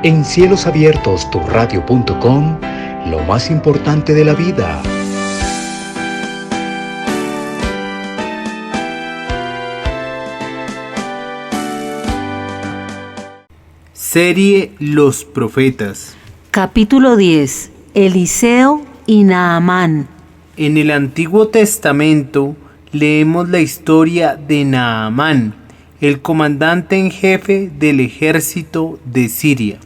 En Cielos Abiertos, turradio.com, lo más importante de la vida. Serie Los Profetas. Capítulo 10. Eliseo y Naamán. En el Antiguo Testamento leemos la historia de Naamán, el comandante en jefe del ejército de Siria.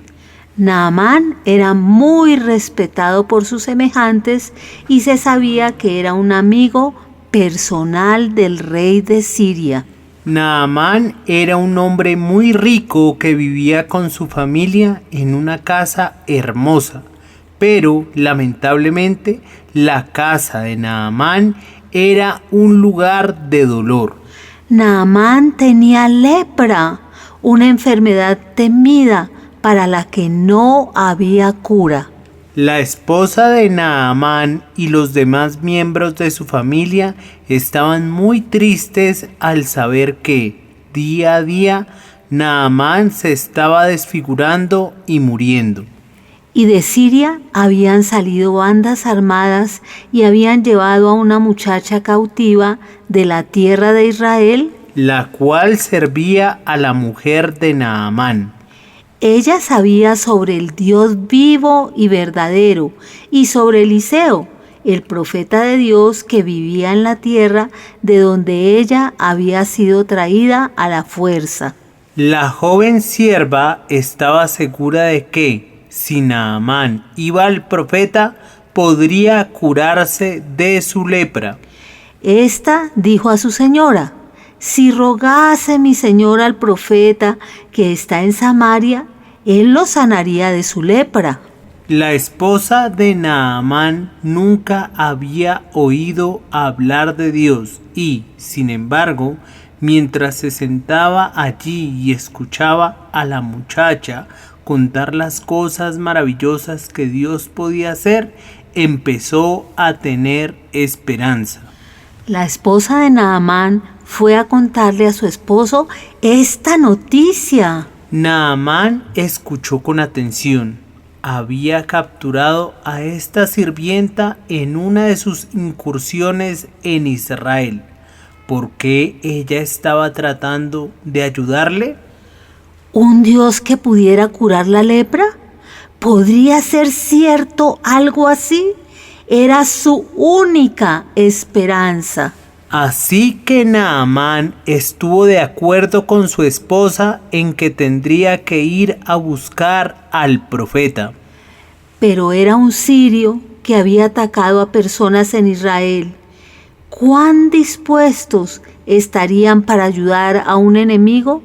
Naamán era muy respetado por sus semejantes y se sabía que era un amigo personal del rey de Siria. Naamán era un hombre muy rico que vivía con su familia en una casa hermosa, pero lamentablemente la casa de Naamán era un lugar de dolor. Naamán tenía lepra, una enfermedad temida para la que no había cura. La esposa de Naamán y los demás miembros de su familia estaban muy tristes al saber que, día a día, Naamán se estaba desfigurando y muriendo. Y de Siria habían salido bandas armadas y habían llevado a una muchacha cautiva de la tierra de Israel, la cual servía a la mujer de Naamán. Ella sabía sobre el Dios vivo y verdadero y sobre Eliseo, el profeta de Dios que vivía en la tierra de donde ella había sido traída a la fuerza. La joven sierva estaba segura de que, si Naamán iba al profeta, podría curarse de su lepra. Esta dijo a su señora: si rogase mi señor al profeta que está en Samaria, él lo sanaría de su lepra. La esposa de Naamán nunca había oído hablar de Dios y, sin embargo, mientras se sentaba allí y escuchaba a la muchacha contar las cosas maravillosas que Dios podía hacer, empezó a tener esperanza. La esposa de Naamán fue a contarle a su esposo esta noticia. Naamán escuchó con atención. Había capturado a esta sirvienta en una de sus incursiones en Israel. ¿Por qué ella estaba tratando de ayudarle? ¿Un Dios que pudiera curar la lepra? ¿Podría ser cierto algo así? Era su única esperanza. Así que Naamán estuvo de acuerdo con su esposa en que tendría que ir a buscar al profeta. Pero era un sirio que había atacado a personas en Israel. ¿Cuán dispuestos estarían para ayudar a un enemigo?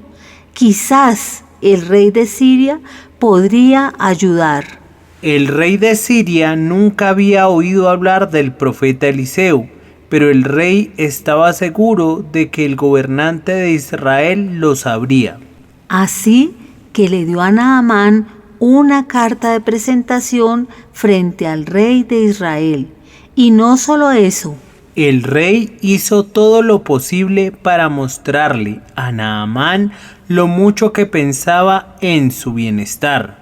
Quizás el rey de Siria podría ayudar. El rey de Siria nunca había oído hablar del profeta Eliseo, pero el rey estaba seguro de que el gobernante de Israel lo sabría. Así que le dio a Naamán una carta de presentación frente al rey de Israel. Y no solo eso. El rey hizo todo lo posible para mostrarle a Naamán lo mucho que pensaba en su bienestar.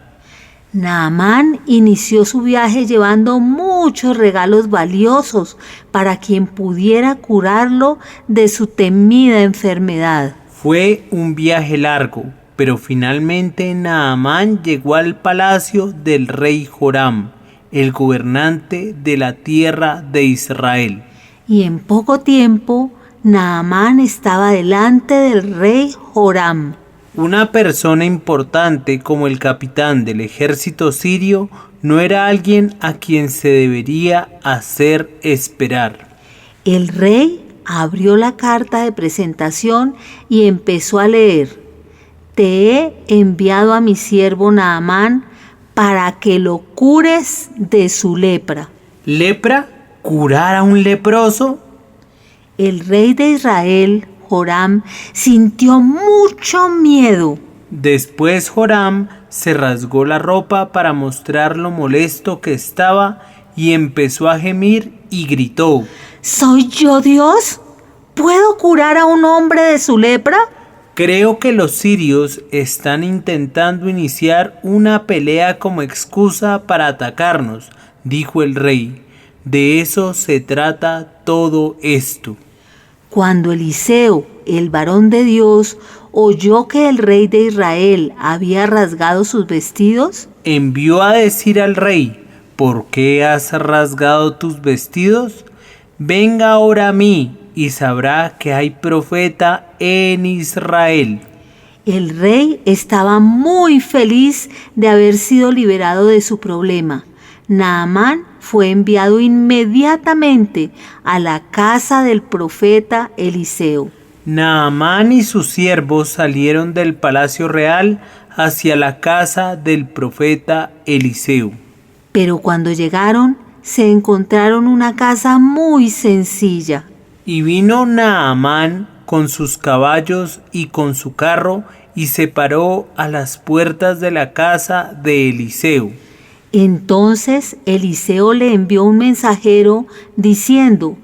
Naamán inició su viaje llevando muchos regalos valiosos para quien pudiera curarlo de su temida enfermedad. Fue un viaje largo, pero finalmente Naamán llegó al palacio del rey Joram, el gobernante de la tierra de Israel. Y en poco tiempo, Naamán estaba delante del rey Joram. Una persona importante como el capitán del ejército sirio no era alguien a quien se debería hacer esperar. El rey abrió la carta de presentación y empezó a leer: te he enviado a mi siervo Naamán para que lo cures de su lepra. ¿Lepra? ¿Curar a un leproso? El rey de Israel, Joram, sintió mucho miedo. Después Joram se rasgó la ropa para mostrar lo molesto que estaba y empezó a gemir y gritó: ¿soy yo Dios? ¿Puedo curar a un hombre de su lepra? Creo que los sirios están intentando iniciar una pelea como excusa para atacarnos, dijo el rey. De eso se trata todo esto. Cuando Eliseo, el varón de Dios, oyó que el rey de Israel había rasgado sus vestidos, envió a decir al rey: ¿por qué has rasgado tus vestidos? Venga ahora a mí y sabrá que hay profeta en Israel. el rey estaba muy feliz de haber sido liberado de su problema. Naamán fue enviado inmediatamente a la casa del profeta Eliseo. Naamán y sus siervos salieron del palacio real hacia la casa del profeta Eliseo. Pero cuando llegaron, se encontraron una casa muy sencilla. Y vino Naamán con sus caballos y con su carro y se paró a las puertas de la casa de Eliseo. Entonces Eliseo le envió un mensajero diciendo: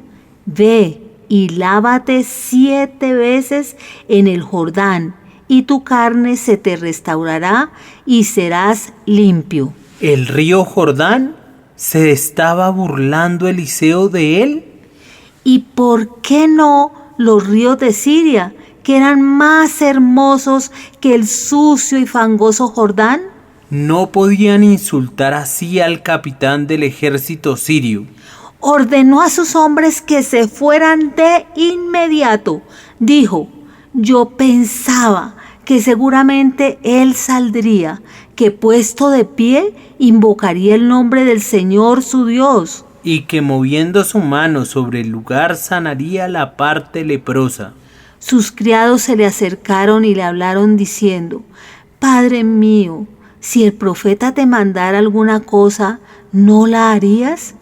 Ve y lávate 7 veces en el Jordán, y tu carne se te restaurará y serás limpio. ¿El río Jordán? ¿Se estaba burlando Eliseo de él? ¿Y por qué no los ríos de Siria, que eran más hermosos que el sucio y fangoso Jordán? No podían insultar así al capitán del ejército sirio. Ordenó a sus hombres que se fueran de inmediato. Dijo: yo pensaba que seguramente él saldría, que puesto de pie invocaría el nombre del Señor su Dios, Y que moviendo su mano sobre el lugar sanaría la parte leprosa. Sus criados se le acercaron y le hablaron diciendo: Padre mío, si el profeta te mandara alguna cosa, ¿no la harías?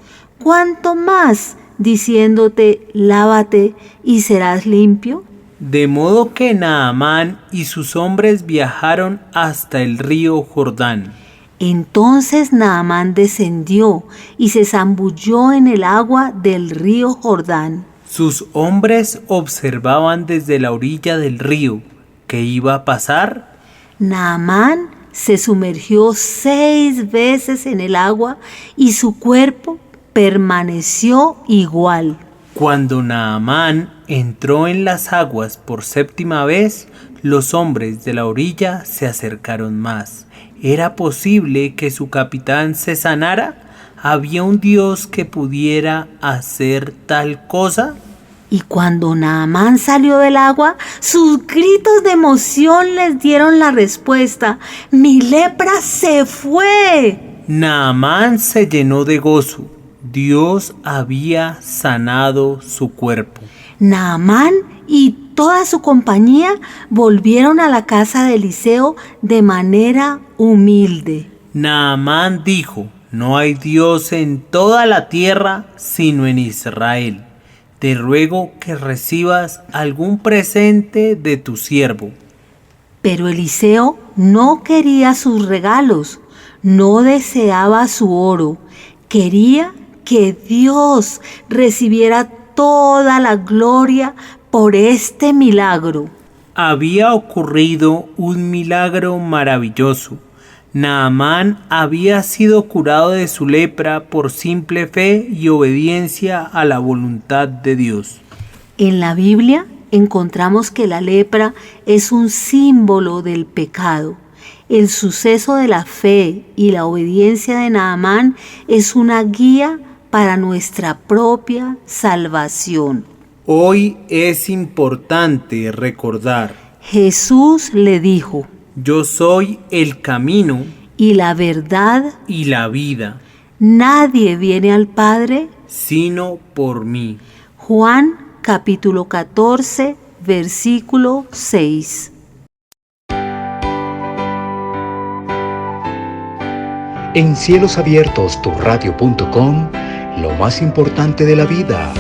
¿Cuánto más diciéndote: lávate y serás limpio? De modo que Naamán y sus hombres viajaron hasta el río Jordán. Entonces Naamán descendió y se zambulló en el agua del río Jordán. Sus hombres observaban desde la orilla del río. ¿Qué iba a pasar? Naamán se sumergió 6 veces en el agua y su cuerpo permaneció igual. Cuando Naamán entró en las aguas por 7ª vez, los hombres de la orilla se acercaron más. ¿Era posible que su capitán se sanara? ¿Había un Dios que pudiera hacer tal cosa? Y cuando Naamán salió del agua, sus gritos de emoción les dieron la respuesta: ¡mi lepra se fue! Naamán se llenó de gozo. Dios había sanado su cuerpo. Naamán y toda su compañía volvieron a la casa de Eliseo de manera humilde. Naamán dijo: no hay Dios en toda la tierra sino en Israel. Te ruego que recibas algún presente de tu siervo. Pero Eliseo no quería sus regalos, no deseaba su oro, quería que Dios recibiera toda la gloria por este milagro. Había ocurrido un milagro maravilloso. Naamán había sido curado de su lepra por simple fe y obediencia a la voluntad de Dios. En la Biblia encontramos que la lepra es un símbolo del pecado. El suceso de la fe y la obediencia de Naamán es una guía para nuestra propia salvación. Hoy es importante recordar: Jesús le dijo: yo soy el camino y la verdad, y la vida, nadie viene al Padre sino por mí. Juan capítulo 14, versículo 6. En cielosabiertos, tu radio.com, lo más importante de la vida.